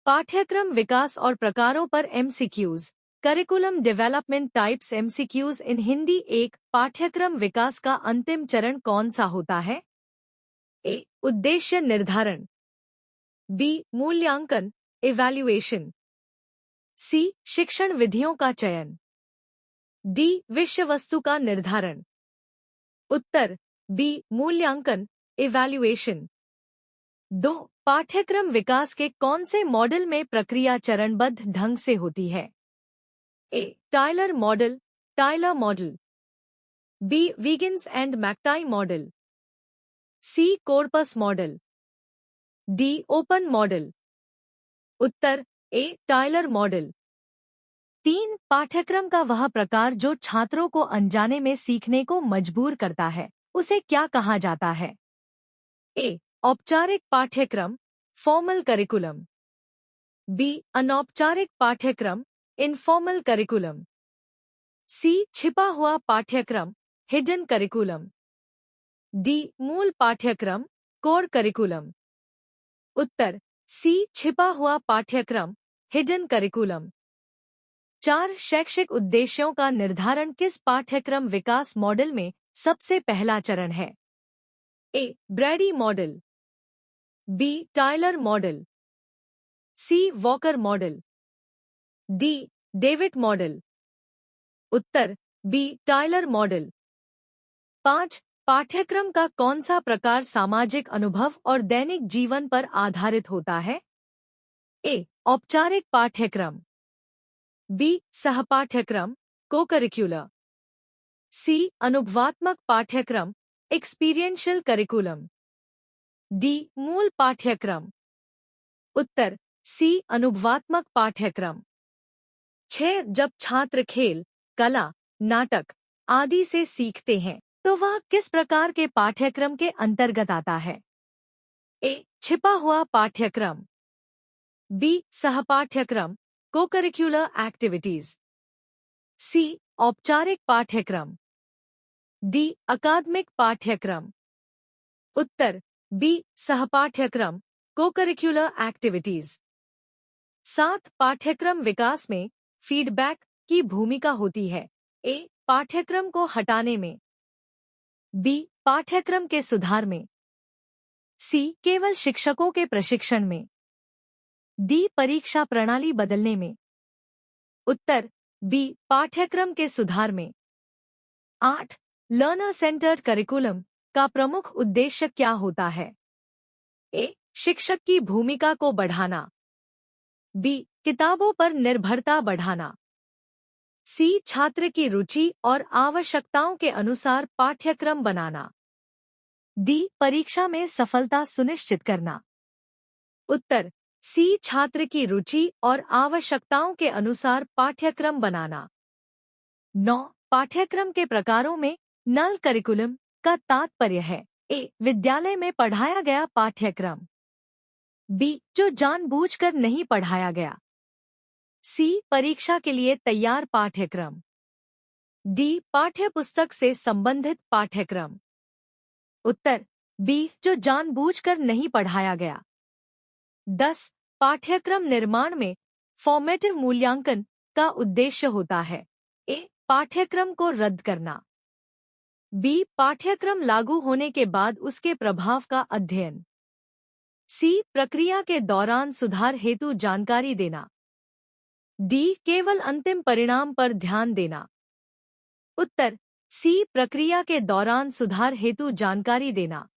पाठ्यक्रम विकास और प्रकारों पर MCQs. Curriculum development types MCQs in Hindi. एक, पाठ्यक्रम विकास का अंतिम चरण कौन सा होता है? ए, उद्देश्य निर्धारण। बी, मूल्यांकन इवैल्यूएशन। सी, शिक्षण विधियों का चयन। डी, विषय वस्तु का निर्धारण। उत्तर बी, मूल्यांकन इवैल्यूएशन। 2. पाठ्यक्रम विकास के कौन से मॉडल में प्रक्रिया चरणबद्ध ढंग से होती है? A, Tyler model Tyler model. B, Wiggins and McTighe model. C, corpus model. D, open model. उत्तर ए, टायलर मॉडल। 3. पाठ्यक्रम का वह प्रकार जो छात्रों को अनजाने में सीखने को मजबूर करता है, उसे क्या कहा जाता है? ए, औपचारिक पाठ्यक्रम फॉर्मल करिकुलम। बी, अनौपचारिक पाठ्यक्रम इनफॉर्मल करिकुलम। सी, छिपा हुआ पाठ्यक्रम हिडन करिकुलम। डी, मूल पाठ्यक्रम कोर करिकुलम। उत्तर सी, छिपा हुआ पाठ्यक्रम हिडन करिकुलम। 4. शैक्षिक उद्देश्यों का निर्धारण किस पाठ्यक्रम विकास मॉडल में सबसे पहला चरण है? A, Brady model. B, Tyler model. C, Walker model. D, David model. उत्तर बी, टायलर मॉडल। 5. पाठ्यक्रम का कौन सा प्रकार सामाजिक अनुभव और दैनिक जीवन पर आधारित होता है? ए, औपचारिक पाठ्यक्रम। बी, सहपाठ्यक्रम को-करिक्युलर। सी, अनुभवात्मक पाठ्यक्रम एक्सपीरियंशियल करिकुलम। डी, मूल पाठ्यक्रम। उत्तर सी, अनुभवात्मक पाठ्यक्रम। 6. जब छात्र खेल, कला, नाटक आदि से सीखते हैं तो वह किस प्रकार के पाठ्यक्रम के अंतर्गत आता है? ए, छिपा हुआ पाठ्यक्रम। B, सहपाठ्यक्रम को-करिक्युलर activities. सी, औपचारिक पाठ्यक्रम। डी, अकादमिक पाठ्यक्रम। उत्तर बी, सहपाठ्यक्रम को-करिक्युलर एक्टिविटीज। 7. पाठ्यक्रम विकास में फीडबैक की भूमिका होती है। ए, पाठ्यक्रम को हटाने में। बी, पाठ्यक्रम के सुधार में। सी, केवल शिक्षकों के प्रशिक्षण में। डी, परीक्षा प्रणाली बदलने में। उत्तर बी, पाठ्यक्रम के सुधार में। 8. लर्नर सेंटर्ड करिकुलम का प्रमुख उद्देश्य क्या होता है? ए, शिक्षक की भूमिका को बढ़ाना। बी, किताबों पर निर्भरता बढ़ाना। सी, छात्र की रुचि और आवश्यकताओं के अनुसार पाठ्यक्रम बनाना। डी, परीक्षा में सफलता सुनिश्चित करना। उत्तर सी, छात्र की रुचि और आवश्यकताओं के अनुसार पाठ्यक्रम बनाना। 9. पाठ्यक्रम के प्रकारों में नल करिकुलम का तात्पर्य है? ए, विद्यालय में पढ़ाया गया पाठ्यक्रम। बी, जो जानबूझकर नहीं पढ़ाया गया। सी, परीक्षा के लिए तैयार पाठ्यक्रम। डी, पाठ्यपुस्तक से संबंधित पाठ्यक्रम। उत्तर बी, जो जानबूझकर नहीं पढ़ाया गया। 10. पाठ्यक्रम निर्माण में फॉर्मेटिव मूल्यांकन का उद्देश्य होता है। ए, पाठ्यक्रम को रद्द करना। बी, पाठ्यक्रम लागू होने के बाद उसके प्रभाव का अध्ययन। सी, प्रक्रिया के दौरान सुधार हेतु जानकारी देना। डी, केवल अंतिम परिणाम पर ध्यान देना। उत्तर सी, प्रक्रिया के दौरान सुधार हेतु जानकारी देना।